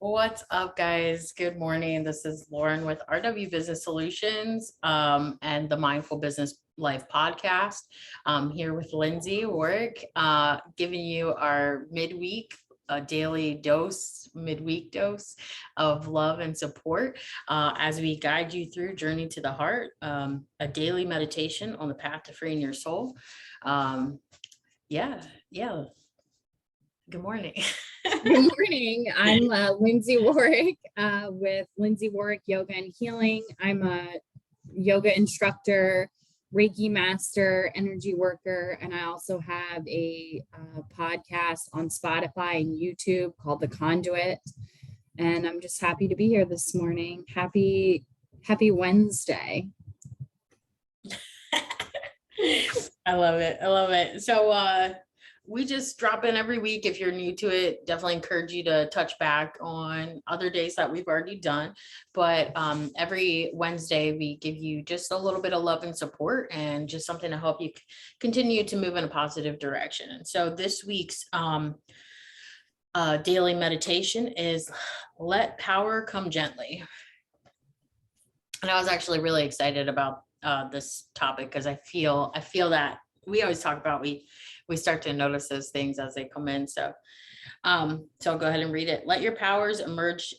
What's up, guys? Good morning. This is Lauren with RW Business Solutions and the Mindful Business Life podcast. Here with Lindsay Warwick, giving you our daily midweek dose of love and support as we guide you through Journey to the Heart, a daily meditation on the path to freeing your soul. Yeah, yeah. Good morning. Good morning. I'm Lindsay Warwick with Lindsay Warwick Yoga and Healing. I'm a yoga instructor, Reiki master, energy worker, and I also have a podcast on Spotify and YouTube called The Conduit. And I'm just happy to be here this morning. Happy Wednesday. I love it. I love it. So we just drop in every week. If you're new to it, definitely encourage you to touch back on other days that we've already done. But every Wednesday, we give you just a little bit of love and support and just something to help you continue to move in a positive direction. And so this week's daily meditation is Let Power Come Gently. And I was actually really excited about this topic because I feel that we always talk about we start to notice those things as they come in. So I'll go ahead and read it. Let your powers emerge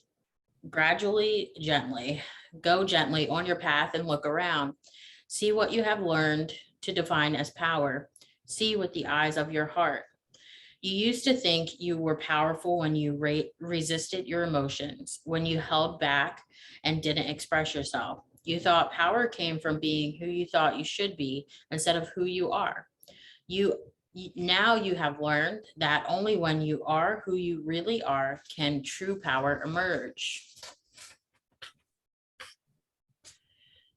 gradually, gently. Go gently on your path and look around. See what you have learned to define as power. See with the eyes of your heart. You used to think you were powerful when you resisted your emotions, when you held back and didn't express yourself. You thought power came from being who you thought you should be instead of who you are. Now you have learned that only when you are who you really are can true power emerge.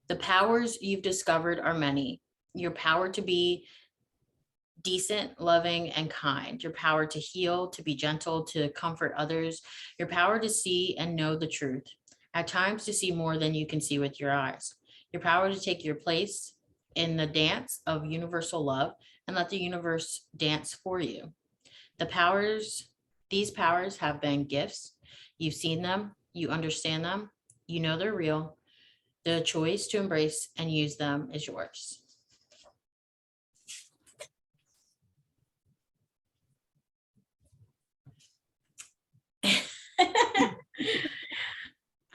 The powers you've discovered are many. Your power to be decent, loving, and kind. Your power to heal, to be gentle, to comfort others. Your power to see and know the truth. At times to see more than you can see with your eyes. Your power to take your place in the dance of universal love and let the universe dance for you. These powers have been gifts. You've seen them, you understand them, you know they're real. The choice to embrace and use them is yours.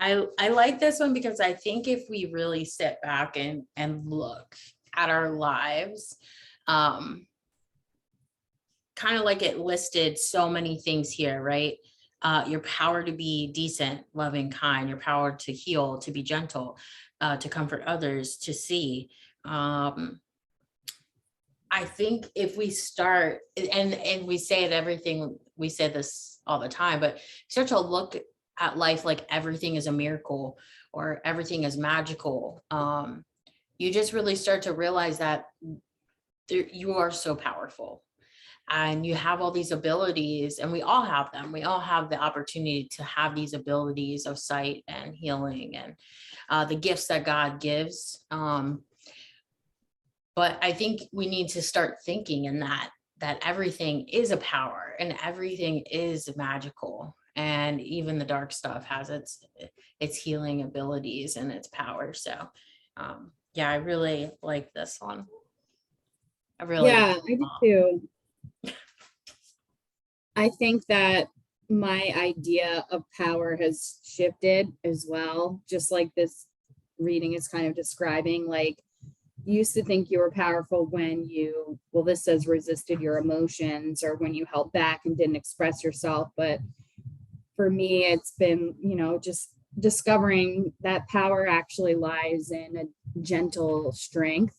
I like this one because I think if we really sit back and look at our lives, kind of like it listed so many things here, right? Your power to be decent, loving, kind, your power to heal, to be gentle, to comfort others, to see. I think if we start, and we say it, we say this all the time, but start to look at life like everything is a miracle or everything is magical. You just really start to realize that you are so powerful and you have all these abilities, and we all have them. We all have the opportunity to have these abilities of sight and healing and the gifts that God gives. But I think we need to start thinking in that everything is a power and everything is magical. And even the dark stuff has its healing abilities and its power. So yeah, I really like this one. I do too. I think that my idea of power has shifted as well, just like this reading is kind of describing. Like, you used to think you were powerful when this says resisted your emotions or when you held back and didn't express yourself. But for me, it's been, just discovering that power actually lies in a gentle strength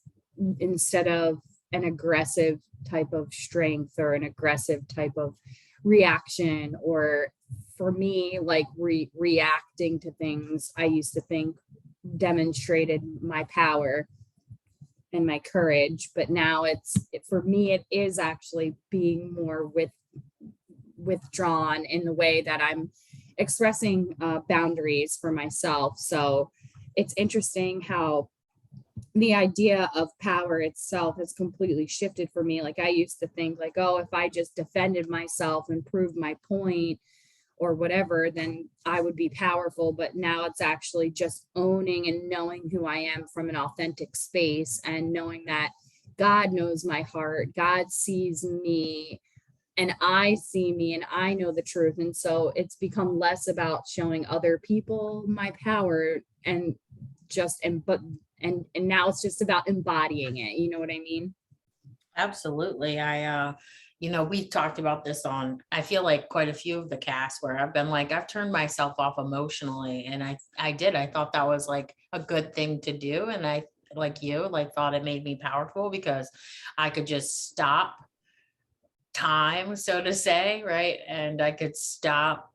instead of an aggressive type of strength or an aggressive type of reaction. Or for me, like reacting to things I used to think demonstrated my power and my courage, but now for me it is actually being more withdrawn in the way that I'm expressing boundaries for myself. So it's interesting how the idea of power itself has completely shifted for me. Like, I used to think like, oh, if I just defended myself and proved my point, or whatever, then I would be powerful. But now it's actually just owning and knowing who I am from an authentic space, and knowing that God knows my heart, God sees me, and I see me, and I know the truth. And so it's become less about showing other people my power and just and now it's just about embodying it. You know what I mean? Absolutely. We've talked about this on, I feel like quite a few of the casts where I've been like, I've turned myself off emotionally. And I thought that was like a good thing to do. And I, like you, like thought it made me powerful because I could just stop time, so to say, right? And I could stop.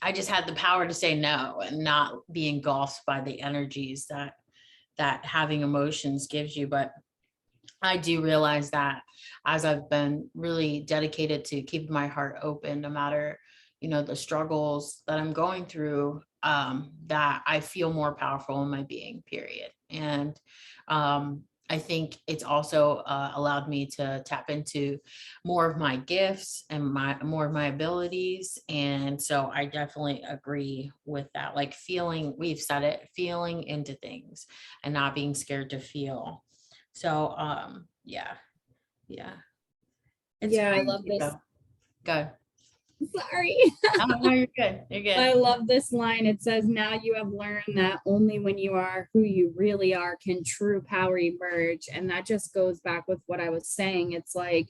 I just had the power to say no and not be engulfed by the energies that having emotions gives you. But I do realize that as I've been really dedicated to keeping my heart open, no matter, the struggles that I'm going through, that I feel more powerful in my being, period. And I think it's also allowed me to tap into more of my gifts and more of my abilities. And so I definitely agree with that. Like we've said it, feeling into things and not being scared to feel. So, yeah. It's Yeah, I fun love to this. go. Go. Sorry. Oh, no, you're good. You're good. I love this line. It says, now you have learned that only when you are who you really are can true power emerge. And that just goes back with what I was saying. It's like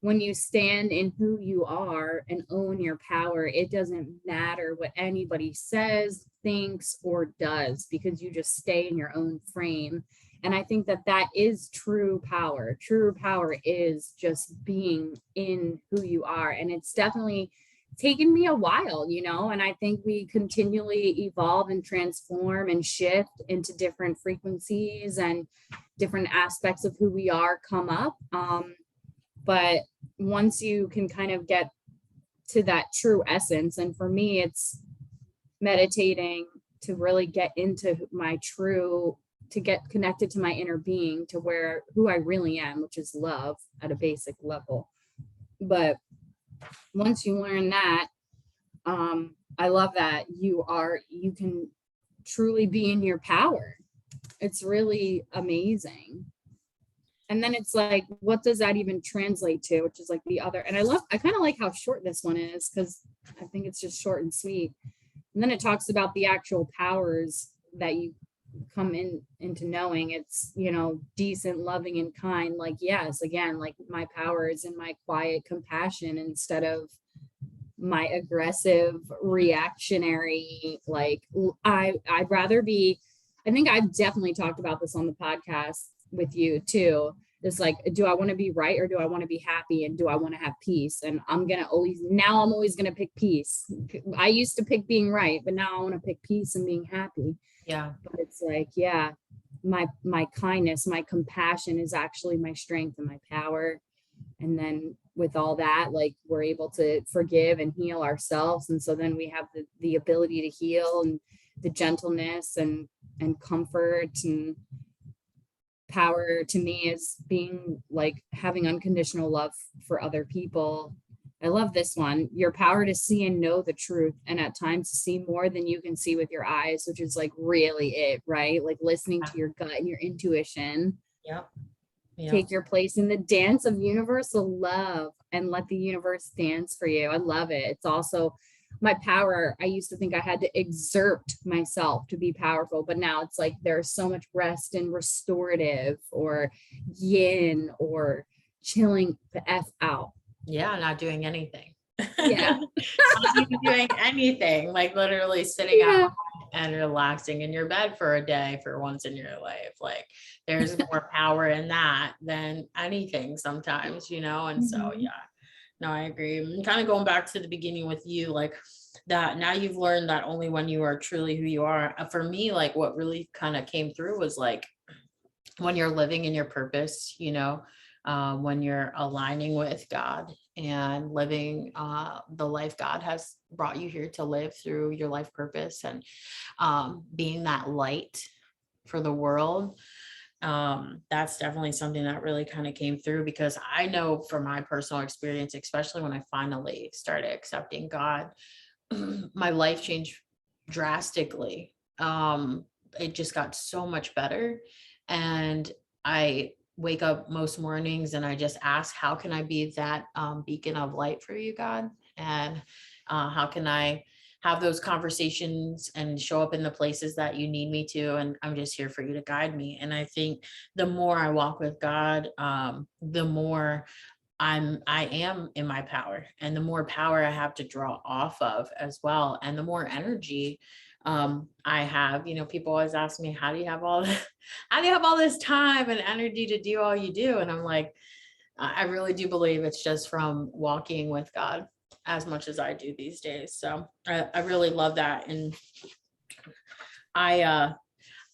when you stand in who you are and own your power, it doesn't matter what anybody says, thinks, or does, because you just stay in your own frame. And I think that that is true power. True power is just being in who you are. And it's definitely taken me a while, and I think we continually evolve and transform and shift into different frequencies, and different aspects of who we are come up. But once you can kind of get to that true essence, and for me, it's meditating to really get into to get connected to my inner being, to who I really am, which is love at a basic level. But once you learn that, I love that you can truly be in your power. It's really amazing. And then it's like, what does that even translate to? Which is like the other, and I kind of like how short this one is, because I think it's just short and sweet. And then it talks about the actual powers that you come into knowing. It's, decent, loving, and kind. Like, yes, again, like my power is in my quiet compassion instead of my aggressive reactionary. Like, I'd rather be, I think I've definitely talked about this on the podcast with you too. It's like, do I want to be right, or do I want to be happy, and do I want to have peace? And I'm always gonna pick peace. I used to pick being right, but now I want to pick peace and being happy. Yeah. But it's like, yeah, my kindness, my compassion is actually my strength and my power. And then with all that, like, we're able to forgive and heal ourselves, and so then we have the ability to heal, and the gentleness and comfort. And power to me is being like having unconditional love for other people. I love this one. Your power to see and know the truth, and at times to see more than you can see with your eyes, which is like really it, right? Like listening to your gut and your intuition. Yep. Take your place in the dance of universal love and let the universe dance for you. I love it. It's also my power. I used to think I had to exert myself to be powerful, but now it's like there's so much rest and restorative, or yin, or chilling the F out. Yeah, not doing anything. Yeah. Not even doing anything, like literally sitting out and relaxing in your bed for a day for once in your life. Like, there's more power in that than anything sometimes, and so yeah. No, I agree. And kind of going back to the beginning with you, like that now you've learned that only when you are truly who you are. For me, like what really kind of came through was like when you're living in your purpose, when you're aligning with God and living the life God has brought you here to live through your life purpose, and being that light for the world. That's definitely something that really kind of came through, because I know from my personal experience, especially when I finally started accepting God, my life changed drastically. It just got so much better. And I wake up most mornings and I just ask, how can I be that beacon of light for you, God? And how can I have those conversations and show up in the places that you need me to? And I'm just here for you to guide me. And I think the more I walk with God, the more I am in my power, and the more power I have to draw off of as well, and the more energy I have. People always ask me, how do you have all this, how do you have all this time and energy to do all you do? And I'm like, I really do believe it's just from walking with God as much as I do these days. So I really love that. And I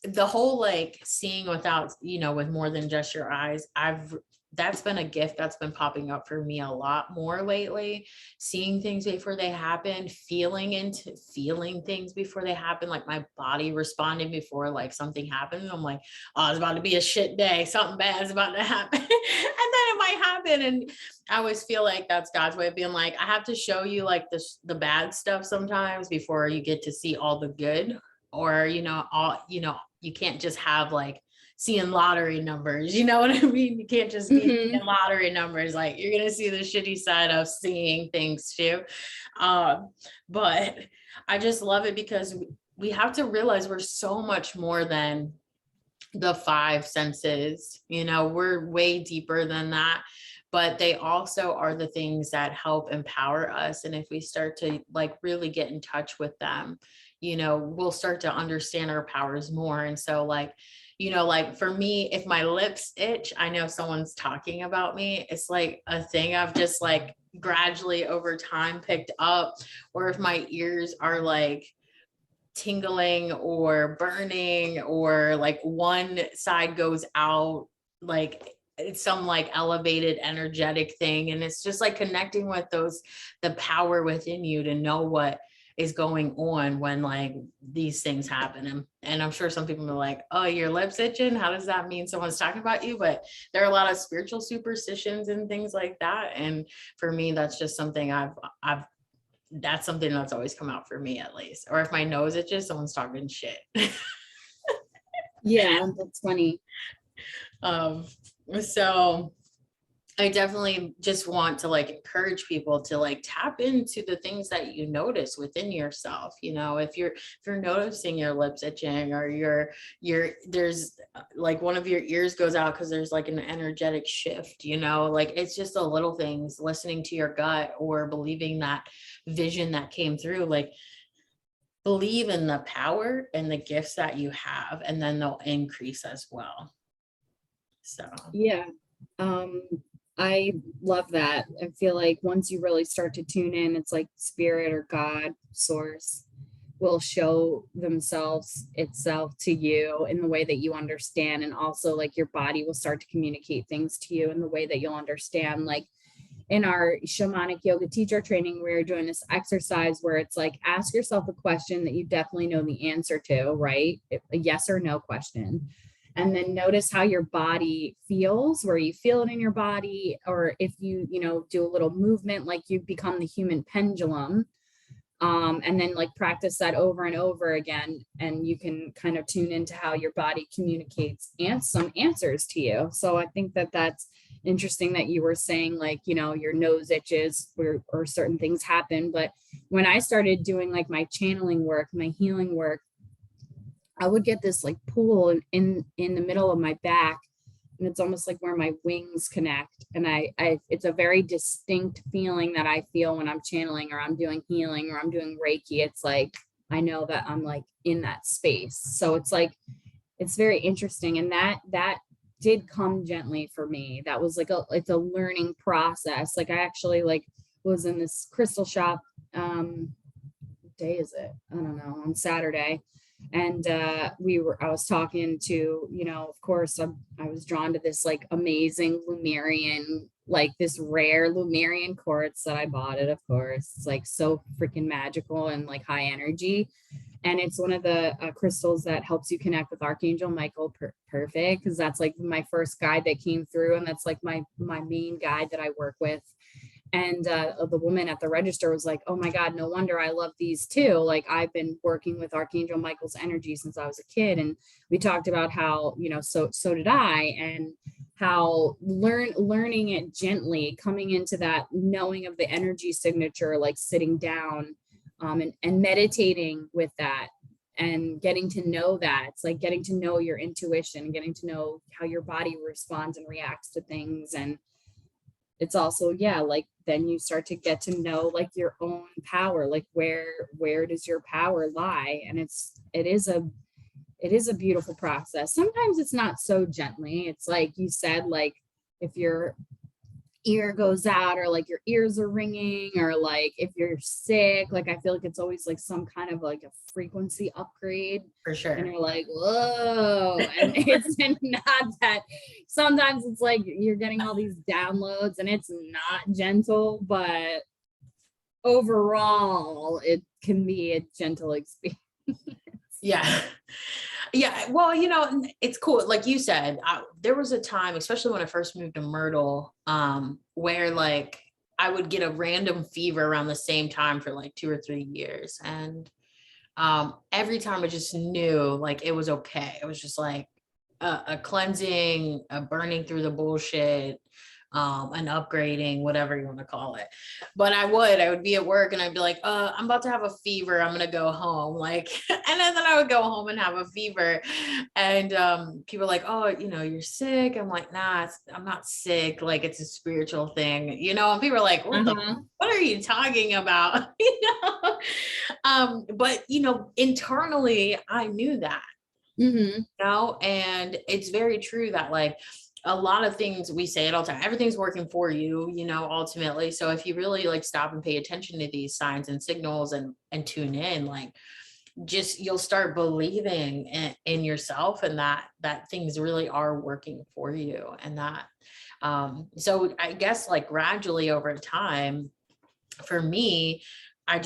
the whole like seeing without, with more than just your eyes, that's been a gift that's been popping up for me a lot more lately. Seeing things before they happen, feeling things before they happen, like my body responding before like something happened. I'm like, oh, it's about to be a shit day, something bad is about to happen. And then it might happen. And I always feel like that's God's way of being like, I have to show you like the bad stuff sometimes before you get to see all the good. Or you can't just have like seeing lottery numbers, you know what I mean? You can't just be seeing lottery numbers. Like, you're gonna see the shitty side of seeing things too. But I just love it, because we have to realize we're so much more than the five senses. We're way deeper than that, but they also are the things that help empower us. And if we start to like really get in touch with them, we'll start to understand our powers more. And so like for me, if my lips itch, I know someone's talking about me. It's like a thing I've just like gradually over time picked up. Or if my ears are like tingling or burning, or like one side goes out, like it's some like elevated energetic thing. And it's just like connecting with the power within you to know what is going on when like these things happen. And I'm sure some people are like, oh, your lips itching, how does that mean someone's talking about you? But there are a lot of spiritual superstitions and things like that. And for me, that's just something that's something that's always come out for me, at least. Or if my nose itches, someone's talking shit. Yeah, that's funny. So I definitely just want to like encourage people to like tap into the things that you notice within yourself. If you're noticing your lips itching, or there's like one of your ears goes out because there's like an energetic shift, like it's just the little things, listening to your gut or believing that vision that came through. Like, believe in the power and the gifts that you have, and then they'll increase as well. So Yeah. I love that. I feel like once you really start to tune in, it's like spirit or God, source will show itself to you in the way that you understand. And also like your body will start to communicate things to you in the way that you'll understand. Like in our shamanic yoga teacher training, we were doing this exercise where it's like, ask yourself a question that you definitely know the answer to, right? A yes or no question. And then notice how your body feels, where you feel it in your body, or if you do a little movement, like you become the human pendulum. And then like practice that over and over again, and you can kind of tune into how your body communicates and some answers to you. So I think that that's interesting that you were saying like, your nose itches or certain things happen. But when I started doing like my channeling work, my healing work, I would get this like pull in the middle of my back, and it's almost like where my wings connect. And I it's a very distinct feeling that I feel when I'm channeling or I'm doing healing or I'm doing Reiki. It's like, I know that I'm like in that space. So it's like, it's very interesting. And that did come gently for me. That was like it's a learning process. Like I actually like was in this crystal shop, what day is it? I don't know, on Saturday. And I was talking to, of course, I was drawn to this like amazing Lumerian like this rare Lumerian quartz that I bought it, of course. It's like so freaking magical and like high energy. And it's one of the crystals that helps you connect with Archangel Michael perfect, because that's like my first guide that came through, and that's like my main guide that I work with. And the woman at the register was like, oh my God, no wonder I love these too. Like I've been working with Archangel Michael's energy since I was a kid. And we talked about how, you know, so did I, and how learning it gently, coming into that knowing of the energy signature, like sitting down and meditating with that and getting to know that. It's like getting to know your intuition, getting to know how your body responds and reacts to things. And it's also, yeah, like then you start to get to know like your own power, like where does your power lie? And it is a beautiful process. Sometimes it's not so gently. It's like you said, like if your ear goes out, or like your ears are ringing, or like if you're sick, like I feel like it's always like some kind of like a frequency upgrade, For sure. and you're like, whoa. And it's not that. Sometimes it's like you're getting all these downloads and it's not gentle, but overall it can be a gentle experience. Yeah. Yeah. Well, you know, it's cool. Like you said, there was a time, especially when I first moved to Myrtle, where like I would get a random fever around the same time for like 2 or 3 years. And every time I just knew like it was okay. It was just like a cleansing, a burning through the bullshit, an upgrading, whatever you want to call it. But I would be at work and I'd be like, I'm about to have a fever. I'm going to go home. Like, and then I would go home and have a fever. And people are like, oh, you know, you're sick. I'm like, nah, I'm not sick. Like it's a spiritual thing, you know, and people are like, what are you talking about? You know? But you know, internally I knew that, you know, and it's very true that like, a lot of things we say it all the time, everything's working for you, you know, ultimately. So if you really like stop and pay attention to these signs and signals and tune in, like just you'll start believing in yourself, and that things really are working for you. And that so I guess like gradually over time for me, I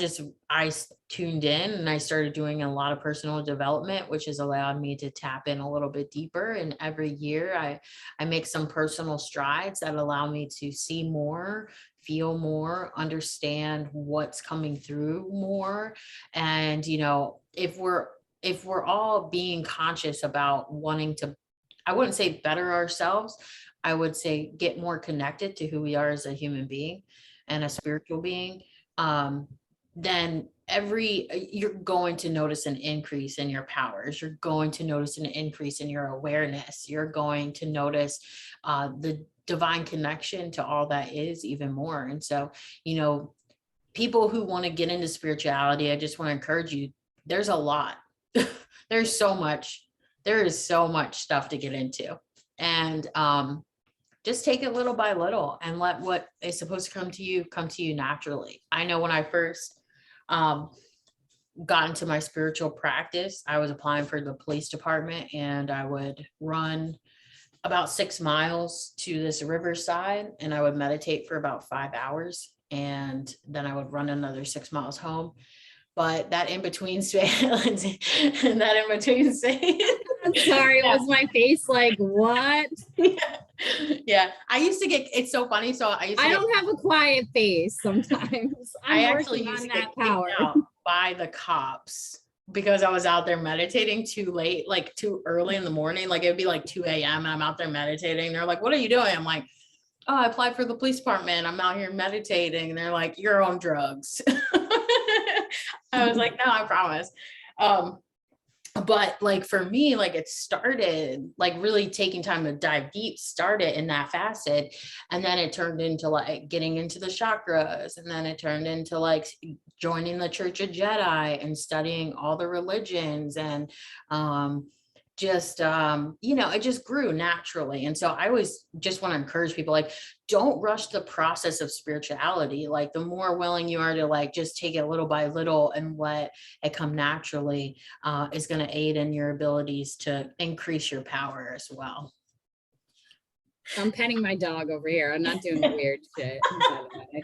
tuned in and I started doing a lot of personal development, which has allowed me to tap in a little bit deeper. And every year I make some personal strides that allow me to see more, feel more, understand what's coming through more. And, you know, if we're all being conscious about wanting to, I wouldn't say better ourselves, I would say get more connected to who we are as a human being and a spiritual being, then you're going to notice an increase in your powers. You're going to notice an increase in your awareness. You're going to notice the divine connection to all that is even more. And so, you know, people who want to get into spirituality, I just want to encourage you, there's a lot. There's so much. There is so much stuff to get into. And just take it little by little and let what is supposed to come to you naturally. I know when I first got into my spiritual practice, I was applying for the police department, and I would run about 6 miles to this riverside, and I would meditate for about 5 hours, and then I would run another 6 miles home. But that in between space, I'm sorry, yeah. Was my face like, what? Yeah. I used to get, it's so funny. So I don't have a quiet face sometimes. I actually used to get power out by the cops because I was out there meditating too late, like too early in the morning. Like it'd be like 2 a.m. and I'm out there meditating. They're like, what are you doing? I'm like, oh, I applied for the police department. I'm out here meditating. And they're like, you're on drugs. I was like, no, I promise. But like for me, like it started like really taking time to dive deep, started in that facet. And then it turned into like getting into the chakras. And then it turned into like joining the Church of Jedi and studying all the religions. And just you know, it just grew naturally. And so I always just want to encourage people, like, don't rush the process of spirituality. Like the more willing you are to like just take it little by little and let it come naturally is going to aid in your abilities to increase your power as well. I'm petting my dog over here. I'm not doing the weird shit, by the way.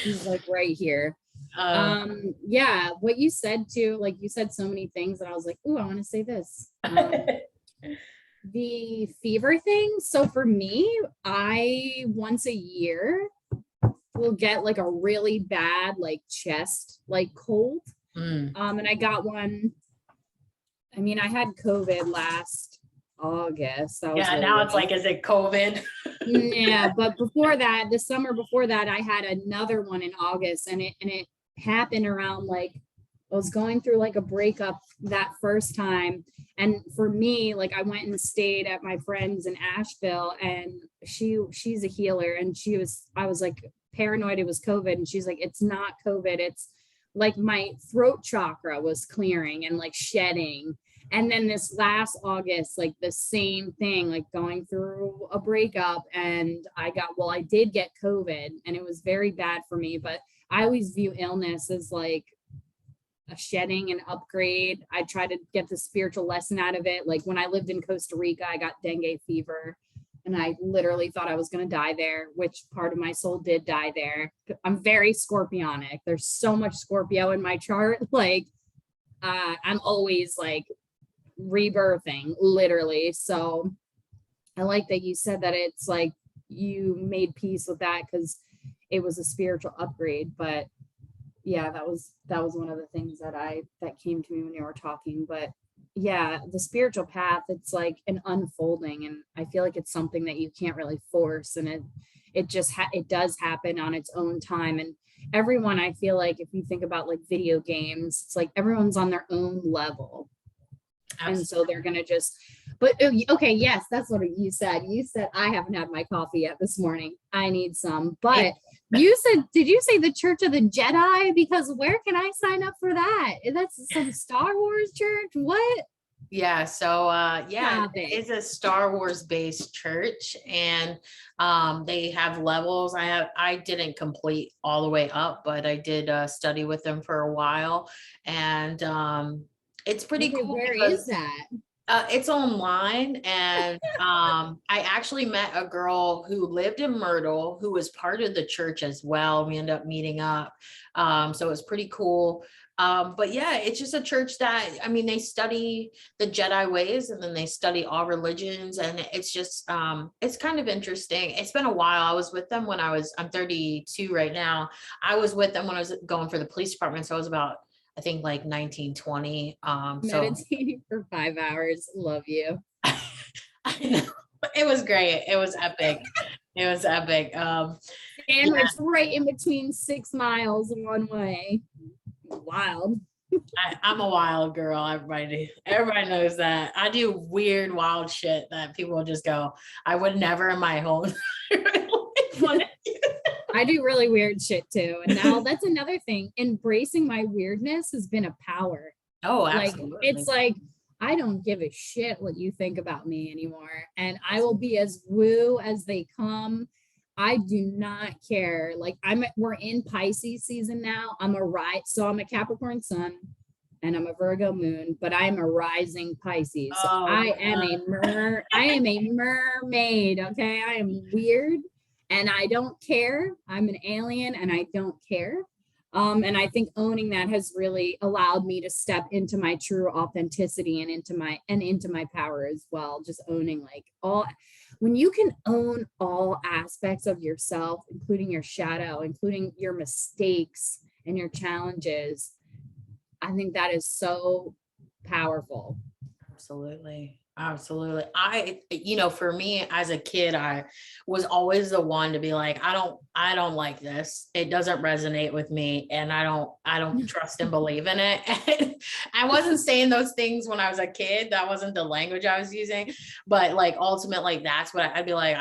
He's like right here. Uh, Yeah, what you said too, like you said so many things, and I was like, ooh, I want to say this. The fever thing. So for me, I once a year will get like a really bad like chest like cold. mm. And I got one. I mean, I had COVID last August. That was Yeah, really now it's rough. like, is it COVID? Yeah, but before that, the summer before that, I had another one in August, and it happened around like I was going through like a breakup that first time. And for me, like I went and stayed at my friend's in Asheville, and she's a healer, and I was like paranoid it was COVID, and she's like, it's not COVID, it's like my throat chakra was clearing and like shedding. And then this last August, like the same thing, like going through a breakup, and I did get COVID, and it was very bad for me, but I always view illness as like a shedding and upgrade. I try to get the spiritual lesson out of it. Like when I lived in Costa Rica, I got dengue fever, and I literally thought I was going to die there, which part of my soul did die there. I'm very scorpionic. There's so much Scorpio in my chart. Like, I'm always like rebirthing, literally. So I like that you said that it's like you made peace with that because it was a spiritual upgrade. But yeah, that was one of the things that came to me when you were talking. But yeah, the spiritual path, it's like an unfolding, and I feel like it's something that you can't really force, and it just it does happen on its own time. And everyone, I feel like if you think about like video games, it's like everyone's on their own level. And so they're gonna just, but okay, yes, that's what you said. You said I haven't had my coffee yet this morning. I need some. But you said, did you say the Church of the Jedi? Because where can I sign up for that? That's some Star Wars church. What? Yeah, so yeah, Stop it. it's a Star Wars based church, and they have levels. I didn't complete all the way up, but I did study with them for a while, and it's pretty Okay, cool where is because that? it's online, and I actually met a girl who lived in Myrtle who was part of the church as well. We ended up meeting up, so it was pretty cool. But yeah, it's just a church that, I mean, they study the Jedi ways, and then they study all religions, and it's just it's kind of interesting. It's been a while. I was with them when I'm 32 right now. I was with them when I was going for the police department, so I was about, I think, like 19, 20. So Meditating for 5 hours. Love you. I know. It was great. It was epic. It was epic. Yeah, Sandwich right in between 6 miles one way. Wild. I'm a wild girl. Everybody knows that. I do weird, wild shit that people just go, I would never in my whole life. I do really weird shit too. And now that's another thing. Embracing my weirdness has been a power. Oh, Like, absolutely. it's like, I don't give a shit what you think about me anymore. And I will be as woo as they come. I do not care. Like, we're in Pisces season now. So I'm a Capricorn sun and I'm a Virgo moon, but I'm a rising Pisces. So Oh, I am a mermaid. Okay. I am weird and I don't care. I'm an alien and I don't care. And I think owning that has really allowed me to step into my true authenticity and into my power as well. Just owning like when you can own all aspects of yourself, including your shadow, including your mistakes and your challenges, I think that is so powerful. absolutely. Absolutely. For me as a kid, I was always the one to be like, I don't like this. It doesn't resonate with me, and I don't trust and believe in it. And I wasn't saying those things when I was a kid. That wasn't the language I was using. But like ultimately, that's what I'd be like,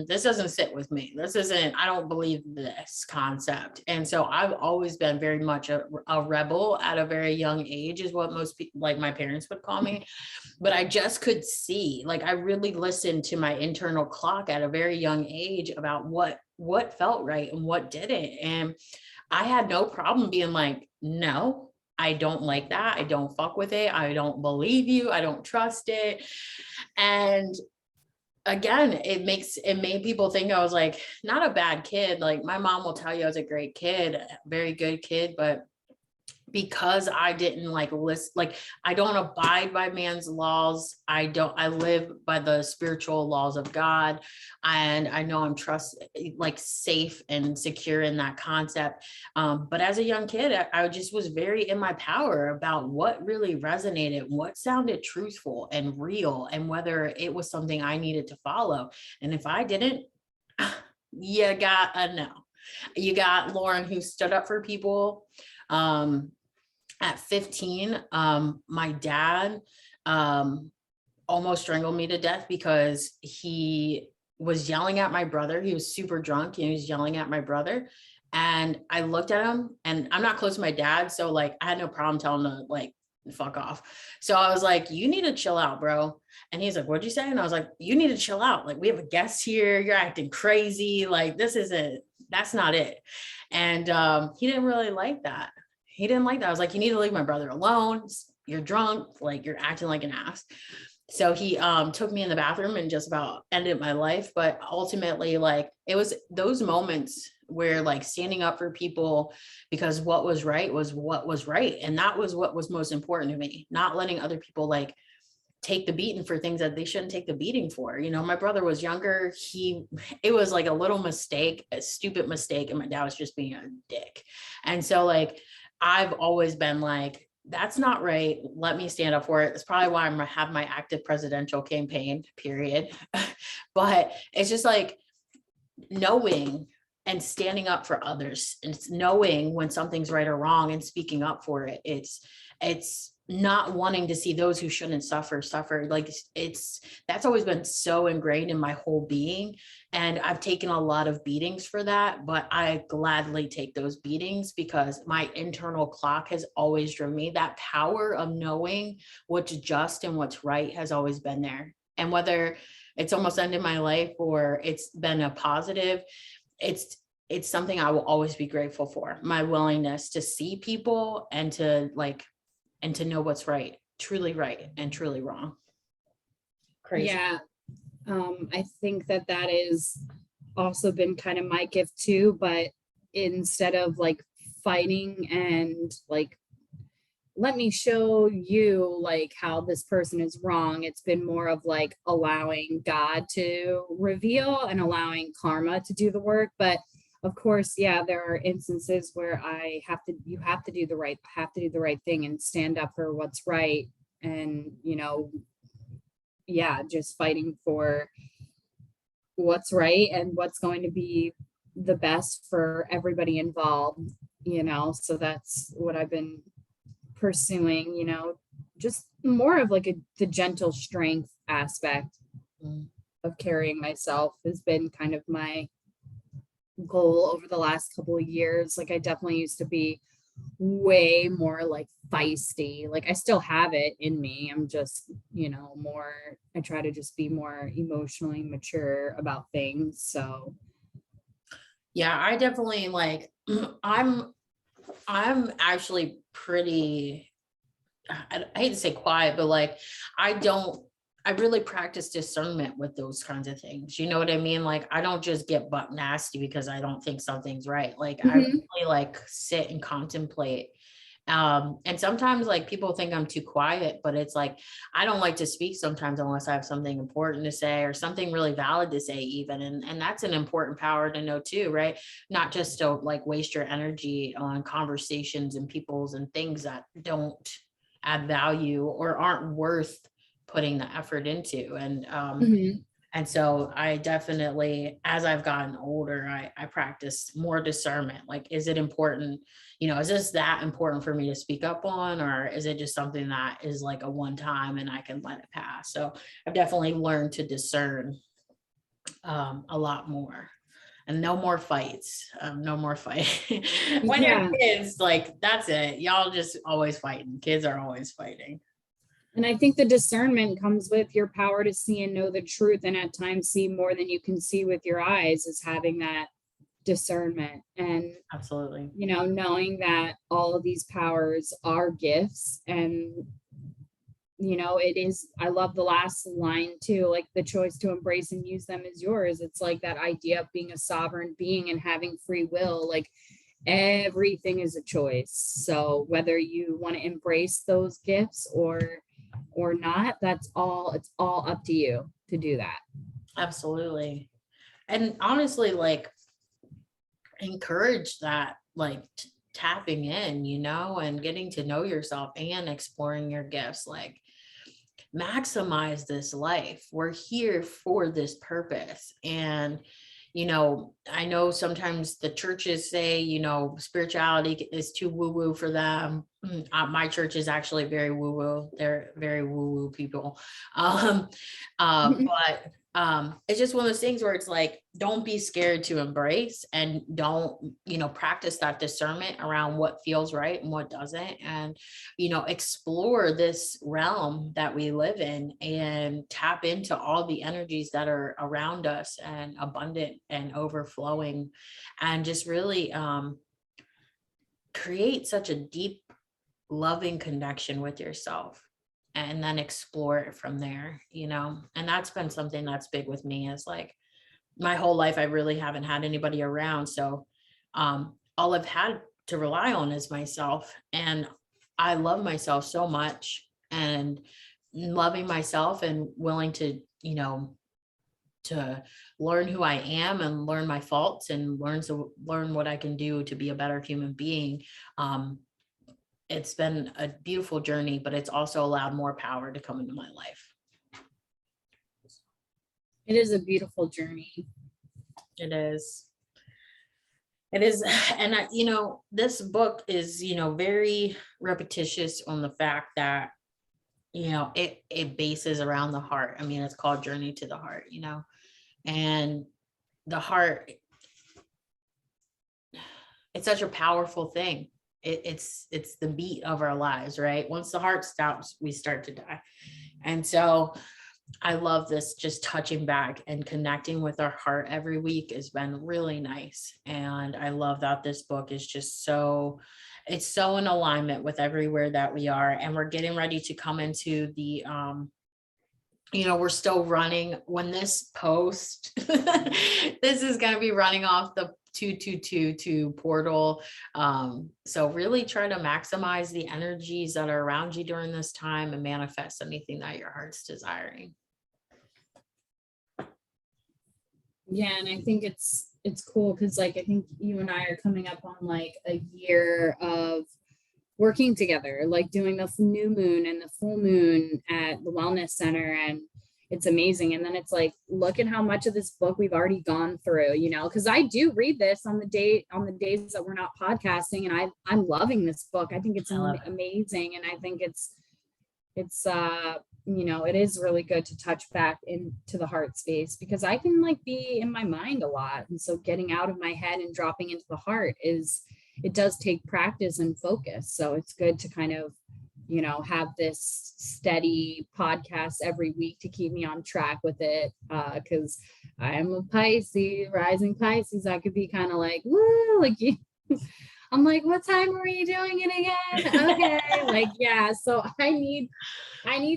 this doesn't sit with me. I don't believe this concept. And so I've always been very much a rebel at a very young age, is what most people, like my parents, would call me. But I just could see, like, I really listened to my internal clock at a very young age about what felt right and what didn't. And I had no problem being like, no, I don't like that. I don't fuck with it. I don't believe you. I don't trust it. And again, it made people think I was like not a bad kid. Like my mom will tell you I was a great kid, very good kid, but because I didn't like list, like I don't abide by man's laws. I live by the spiritual laws of God. And I know I'm like safe and secure in that concept. But as a young kid, I just was very in my power about what really resonated, what sounded truthful and real, and whether it was something I needed to follow. And if I didn't, you got a no. You got Lauren, who stood up for people. At 15, my dad almost strangled me to death because he was yelling at my brother. He was super drunk and he was yelling at my brother. And I looked at him, and I'm not close to my dad, so like I had no problem telling him to like fuck off. So I was like, you need to chill out, bro. And he's like, what'd you say? And I was like, you need to chill out. Like, we have a guest here. You're acting crazy. Like, that's not it. And he didn't really like that. He didn't like that. I was like, you need to leave my brother alone. You're drunk. Like, you're acting like an ass. So he took me in the bathroom and just about ended my life. But ultimately, like, it was those moments where like standing up for people because what was right was what was right. And that was what was most important to me, not letting other people like take the beating for things that they shouldn't take the beating for. You know, my brother was younger. It was like a little mistake, a stupid mistake. And my dad was just being a dick. And so like, I've always been like, that's not right. Let me stand up for it. That's probably why I have my active presidential campaign, period. But it's just like knowing and standing up for others, and it's knowing when something's right or wrong and speaking up for it. It's not wanting to see those who shouldn't suffer. Like that's always been so ingrained in my whole being. And I've taken a lot of beatings for that, but I gladly take those beatings because my internal clock has always driven me. That power of knowing what's just and what's right has always been there. And whether it's almost ended my life or it's been a positive, it's something I will always be grateful for. My willingness to see people and to know what's right and truly wrong. Crazy. Yeah. I think that is also been kind of my gift too, but instead of like fighting and like, let me show you like how this person is wrong, it's been more of like allowing God to reveal and allowing karma to do the work. But of course, yeah, there are instances where you have to do the right thing and stand up for what's right. And, yeah, just fighting for what's right and what's going to be the best for everybody involved, so that's what I've been pursuing, just more of like the gentle strength aspect of carrying myself has been kind of my goal over the last couple of years. Like I definitely used to be way more like feisty. Like I still have it in me. I'm just, I try to just be more emotionally mature about things. So yeah, I definitely like I'm actually pretty, I hate to say quiet, but like I really practice discernment with those kinds of things. You know what I mean? Like I don't just get butt nasty because I don't think something's right. Like I really like sit and contemplate. And sometimes like people think I'm too quiet, but it's like I don't like to speak sometimes unless I have something important to say or something really valid to say even. And that's an important power to know too, right? Not just to like waste your energy on conversations and people's and things that don't add value or aren't worth putting the effort into. And so I definitely, as I've gotten older, I practice more discernment. Like, is it important? Is this that important for me to speak up on, or is it just something that is like a one time and I can let it pass? So I've definitely learned to discern a lot more. And no more fights. No more fighting. When you're kids, like that's it. Y'all just always fighting. Kids are always fighting. And I think the discernment comes with your power to see and know the truth, and at times see more than you can see with your eyes, is having that discernment. And absolutely, knowing that all of these powers are gifts, and it is, I love the last line too, like the choice to embrace and use them is yours. It's like that idea of being a sovereign being and having free will, like everything is a choice. So whether you want to embrace those gifts or not, it's all up to you to do that. Absolutely. And honestly, like, encourage that, like, tapping in, and getting to know yourself and exploring your gifts. Like, maximize this life. We're here for this purpose. And I know sometimes the churches say, spirituality is too woo-woo for them. My church is actually very woo-woo. They're very woo-woo people. But it's just one of those things where it's like, don't be scared to embrace, and don't, practice that discernment around what feels right and what doesn't. And, explore this realm that we live in and tap into all the energies that are around us and abundant and overflowing, and just really create such a deep, loving connection with yourself, and then explore it from there. And that's been something that's big with me, is like, my whole life I really haven't had anybody around, so all I've had to rely on is myself. And I love myself so much, and loving myself and willing to to learn who I am and learn my faults and learn what I can do to be a better human being. It's been a beautiful journey, but it's also allowed more power to come into my life. It is a beautiful journey. It is. It is. And this book is, very repetitious on the fact that, it bases around the heart. I mean, it's called Journey to the Heart, and the heart, it's such a powerful thing. It's the beat of our lives, right? Once the heart stops, we start to die. And so I love this, just touching back and connecting with our heart every week has been really nice. And I love that this book is just it's so in alignment with everywhere that we are. And we're getting ready to come into the, we're still running when this post, this is going to be running off the 2222 portal. So really try to maximize the energies that are around you during this time and manifest anything that your heart's desiring. Yeah, and I think it's cool because, like, I think you and I are coming up on like a year of working together, like doing the new moon and the full moon at the wellness center, and it's amazing. And then it's like, look at how much of this book we've already gone through, because I do read this on the days that we're not podcasting, and I'm loving this book. I think it's amazing, and I think it's it is really good to touch back into the heart space, because I can like be in my mind a lot, and so getting out of my head and dropping into the heart it does take practice and focus. So it's good to kind of have this steady podcast every week to keep me on track with it, because I am a Pisces, rising Pisces. I could be kind of like, woo, like I'm like, what time are you doing it again? Okay, like, yeah. So I need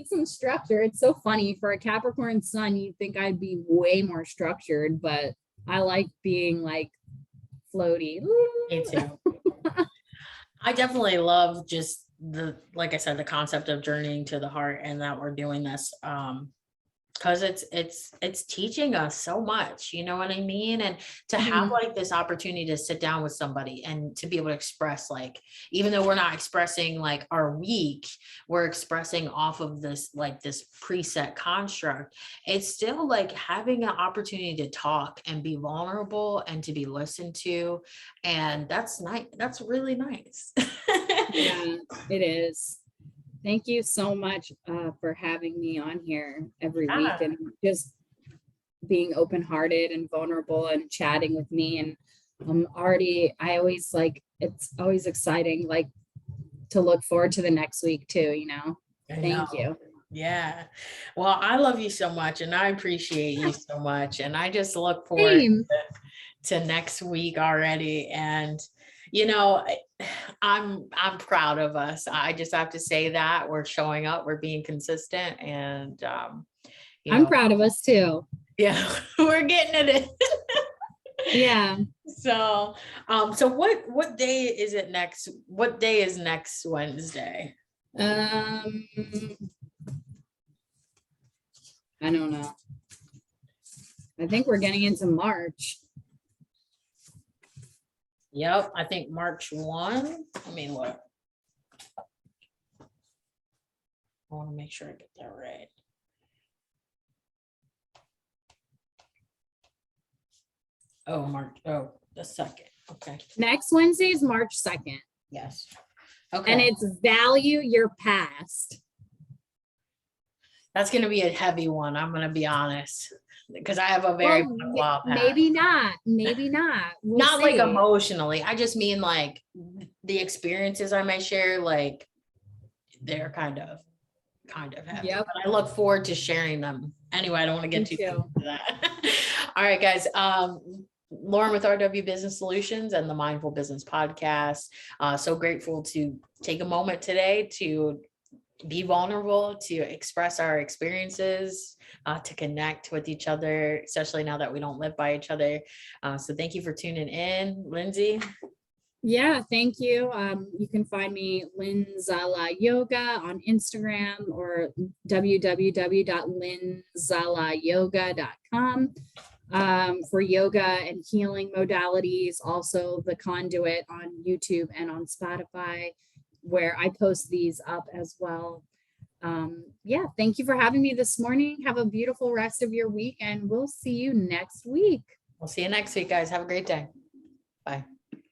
some structure. It's so funny, for a Capricorn sun, you'd think I'd be way more structured, but I like being like floaty. Me too. I definitely love just like I said, the concept of journeying to the heart, and that we're doing this because it's teaching us so much, you know what I mean? And to have like this opportunity to sit down with somebody and to be able to express, like, even though we're not expressing like our week, we're expressing off of this, like this preset construct. It's still like having an opportunity to talk and be vulnerable and to be listened to. And that's nice. That's really nice. Yeah, it is. Thank you so much for having me on here every week, and just being open-hearted and vulnerable and chatting with me. And it's always exciting, like, to look forward to the next week too, Thank you. Yeah. Well, I love you so much, and I appreciate you so much. And I just look forward to next week already. And, I'm proud of us. I just have to say that we're showing up, we're being consistent, and I'm proud of us too. yeah, we're getting it in. Yeah. So, so what day is it next? What day is next Wednesday? I don't know. I think we're getting into March. Yep, I think March 1. I mean, look. I want to make sure I get that right. Oh, March. Oh, the 2nd. Okay. Next Wednesday is March 2nd. Yes. Okay. And it's value your past. That's going to be a heavy one. I'm going to be honest, because I have a very Well, maybe not. Maybe not. We'll not like see. emotionally. I just mean like the experiences I may share, like they're kind of heavy. Yep. But I look forward to sharing them. Anyway, I don't want to get Me too too. into that. All right, guys. Lauren with RW Business Solutions and the Mindful Business Podcast. So grateful to take a moment today to be vulnerable, to express our experiences, to connect with each other, especially now that we don't live by each other. So thank you for tuning in, Lindsay. Yeah, thank you. You can find me Linzala Yoga on Instagram or www.linzalayoga.com for yoga and healing modalities. Also the Conduit on YouTube and on Spotify, where I post these up as well. Yeah, thank you for having me this morning. Have a beautiful rest of your week, and we'll see you next week. We'll see you next week, guys. Have a great day. Bye.